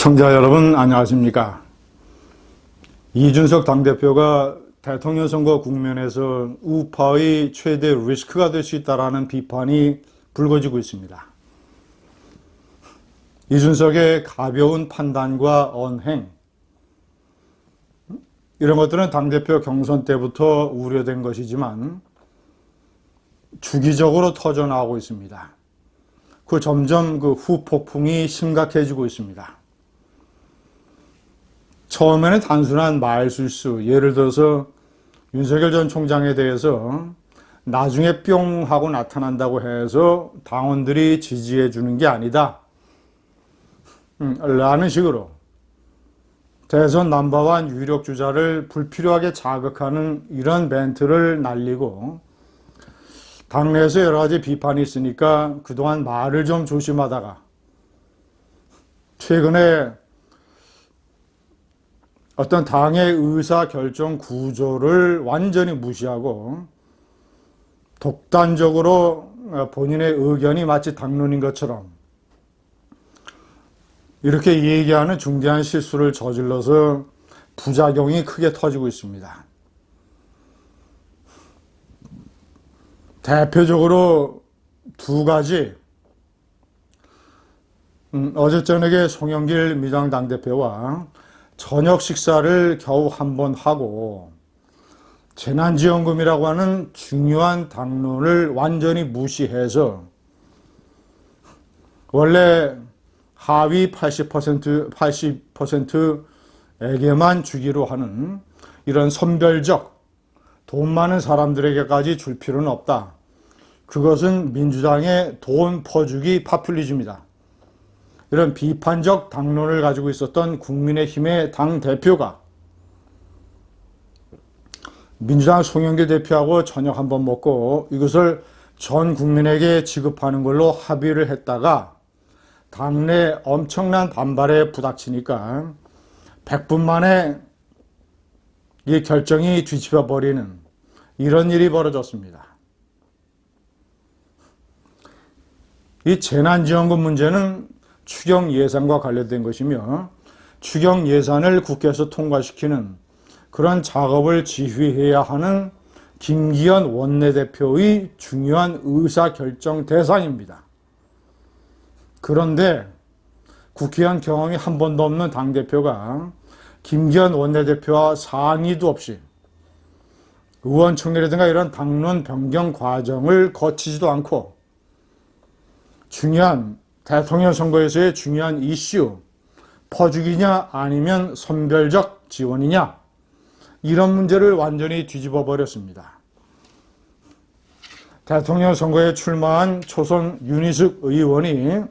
시청자 여러분 안녕하십니까. 이준석 당대표가 대통령 선거 국면에서 우파의 최대 리스크가 될 수 있다는 비판이 불거지고 있습니다. 이준석의 가벼운 판단과 언행, 이런 것들은 당대표 경선 때부터 우려된 것이지만 주기적으로 터져나오고 있습니다. 점점 후폭풍이 심각해지고 있습니다. 처음에는 단순한 말실수, 예를 들어서 윤석열 전 총장에 대해서 나중에 뿅 하고 나타난다고 해서 당원들이 지지해 주는 게 아니다 라는 식으로 대선 넘버원 유력 주자를 불필요하게 자극하는 이런 멘트를 날리고, 당내에서 여러 가지 비판이 있으니까 그동안 말을 좀 조심하다가 최근에 어떤 당의 의사결정 구조를 완전히 무시하고 독단적으로 본인의 의견이 마치 당론인 것처럼 이렇게 얘기하는 중대한 실수를 저질러서 부작용이 크게 터지고 있습니다. 대표적으로 두 가지. 어제 저녁에 송영길 민주당 당대표와 저녁 식사를 겨우 한 번 하고 재난지원금이라고 하는 중요한 당론을 완전히 무시해서 원래 하위 80%에게만 주기로 하는 이런 선별적 돈 많은 사람들에게까지 줄 필요는 없다. 그것은 민주당의 돈 퍼주기 파퓰리즘이다. 이런 비판적 당론을 가지고 있었던 국민의힘의 당대표가 민주당 송영길 대표하고 저녁 한번 먹고 이것을 전 국민에게 지급하는 걸로 합의를 했다가 당내 엄청난 반발에 부닥치니까 100분 만에 이 결정이 뒤집어 버리는 이런 일이 벌어졌습니다. 이 재난지원금 문제는 추경 예산과 관련된 것이며, 추경 예산을 국회에서 통과시키는 그런 작업을 지휘해야 하는 김기현 원내대표의 중요한 의사결정 대상입니다. 그런데 국회의원 경험이 한 번도 없는 당대표가 김기현 원내대표와 상의도 없이 의원총회라든가 이런 당론 변경 과정을 거치지도 않고 중요한 대통령 선거에서의 중요한 이슈, 퍼주기냐 아니면 선별적 지원이냐, 이런 문제를 완전히 뒤집어 버렸습니다. 대통령 선거에 출마한 초선 윤희숙 의원이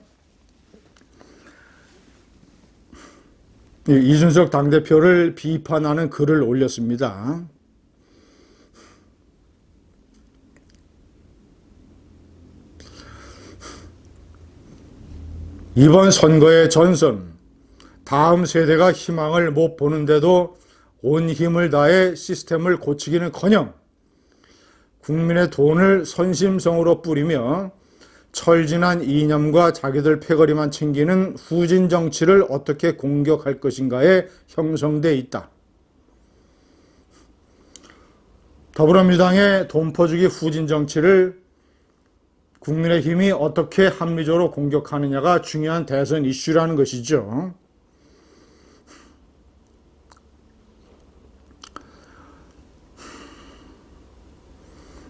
이준석 당대표를 비판하는 글을 올렸습니다. 이번 선거의 전선, 다음 세대가 희망을 못 보는데도 온 힘을 다해 시스템을 고치기는커녕 국민의 돈을 선심성으로 뿌리며 철진한 이념과 자기들 패거리만 챙기는 후진 정치를 어떻게 공격할 것인가에 형성돼 있다. 더불어민주당의 돈 퍼주기 후진 정치를 국민의힘이 어떻게 합리적으로 공격하느냐가 중요한 대선 이슈라는 것이죠.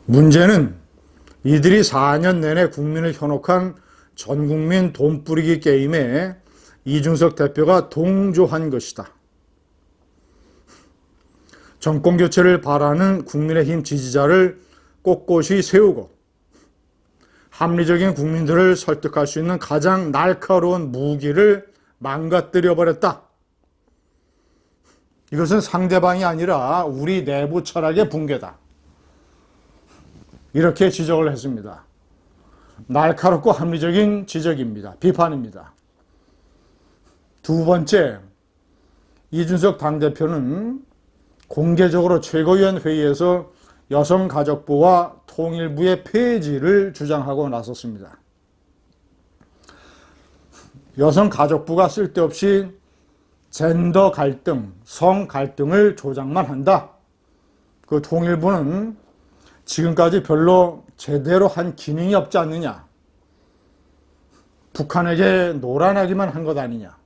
문제는 이들이 4년 내내 국민을 현혹한 전국민 돈 뿌리기 게임에 이준석 대표가 동조한 것이다. 정권교체를 바라는 국민의힘 지지자를 꼿꼿이 세우고 합리적인 국민들을 설득할 수 있는 가장 날카로운 무기를 망가뜨려 버렸다. 이것은 상대방이 아니라 우리 내부 철학의 붕괴다. 이렇게 지적을 했습니다. 날카롭고 합리적인 지적입니다. 비판입니다. 두 번째, 이준석 당대표는 공개적으로 최고위원 회의에서 여성가족부와 통일부의 폐지를 주장하고 나섰습니다. 여성가족부가 쓸데없이 젠더 갈등, 성 갈등을 조장만 한다. 그 통일부는 지금까지 별로 제대로 한 기능이 없지 않느냐. 북한에게 노란하기만 한 것 아니냐.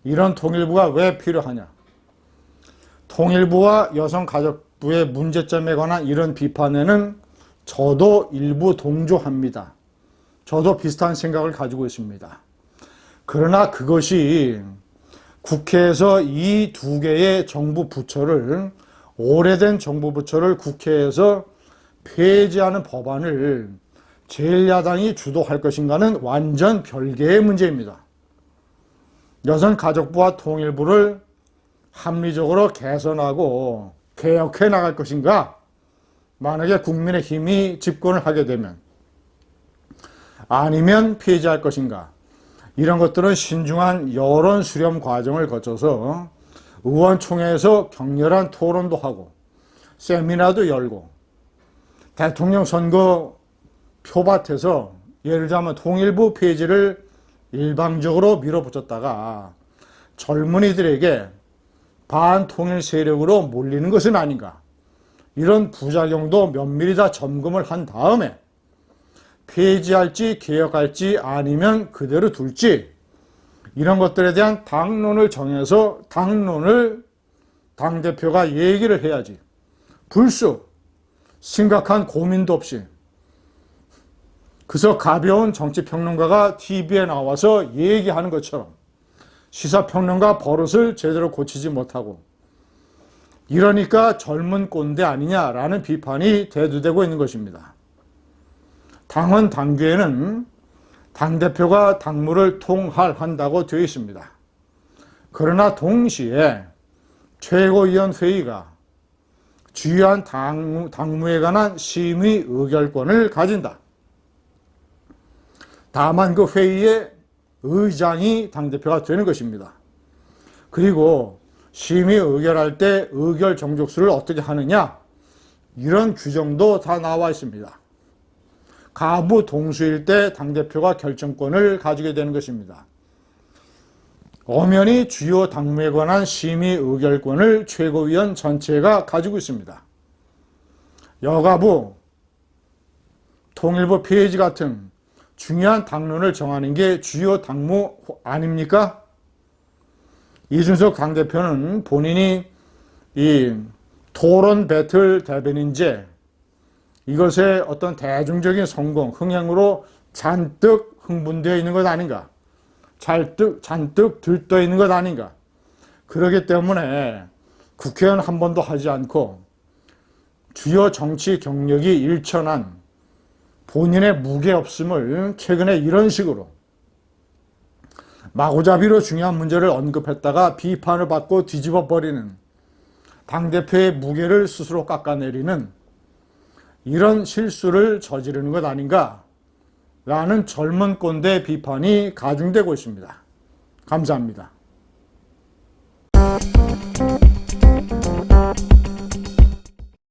이런 통일부가 왜 필요하냐. 통일부와 여성가족부의 문제점에 관한 이런 비판에는 저도 일부 동조합니다. 저도 비슷한 생각을 가지고 있습니다. 그러나 그것이 국회에서 이 두 개의 정부 부처를, 오래된 정부 부처를 국회에서 폐지하는 법안을 제1야당이 주도할 것인가는 완전 별개의 문제입니다. 여성가족부와 통일부를 합리적으로 개선하고 개혁해 나갈 것인가? 만약에 국민의힘이 집권을 하게 되면, 아니면 폐지할 것인가? 이런 것들은 신중한 여론 수렴 과정을 거쳐서 의원총회에서 격렬한 토론도 하고 세미나도 열고 대통령 선거 표밭에서 예를 들자면 통일부 폐지를 일방적으로 밀어붙였다가 젊은이들에게 반통일 세력으로 몰리는 것은 아닌가. 이런 부작용도 면밀히 다 점검을 한 다음에 폐지할지 개혁할지 아니면 그대로 둘지 이런 것들에 대한 당론을 정해서 당론을 당대표가 얘기를 해야지. 불쑥 심각한 고민도 없이 그저 가벼운 정치평론가가 TV에 나와서 얘기하는 것처럼 시사평론가 버릇을 제대로 고치지 못하고 이러니까 젊은 꼰대 아니냐라는 비판이 대두되고 있는 것입니다. 당헌 당규에는 당대표가 당무를 통할한다고 되어 있습니다. 그러나 동시에 최고위원회의가 주요한 당무에 관한 심의 의결권을 가진다. 다만 그 회의의 의장이 당대표가 되는 것입니다. 그리고 심의 의결할 때 의결 정족수를 어떻게 하느냐, 이런 규정도 다 나와 있습니다. 가부 동수일 때 당대표가 결정권을 가지게 되는 것입니다. 엄연히 주요 당무에 관한 심의 의결권을 최고위원 전체가 가지고 있습니다. 여가부, 통일부 폐지 같은 중요한 당론을 정하는 게 주요 당무 아닙니까? 이준석 당대표는 본인이 이 토론 배틀 대변인제, 이것의 어떤 대중적인 성공, 흥행으로 잔뜩 흥분되어 있는 것 아닌가? 잔뜩 들떠 있는 것 아닌가? 그렇기 때문에 국회의원 한 번도 하지 않고 주요 정치 경력이 일천한 본인의 무게 없음을 최근에 이런 식으로 마구잡이로 중요한 문제를 언급했다가 비판을 받고 뒤집어 버리는, 당대표의 무게를 스스로 깎아내리는 이런 실수를 저지르는 것 아닌가 라는 젊은 꼰대 비판이 가중되고 있습니다. 감사합니다.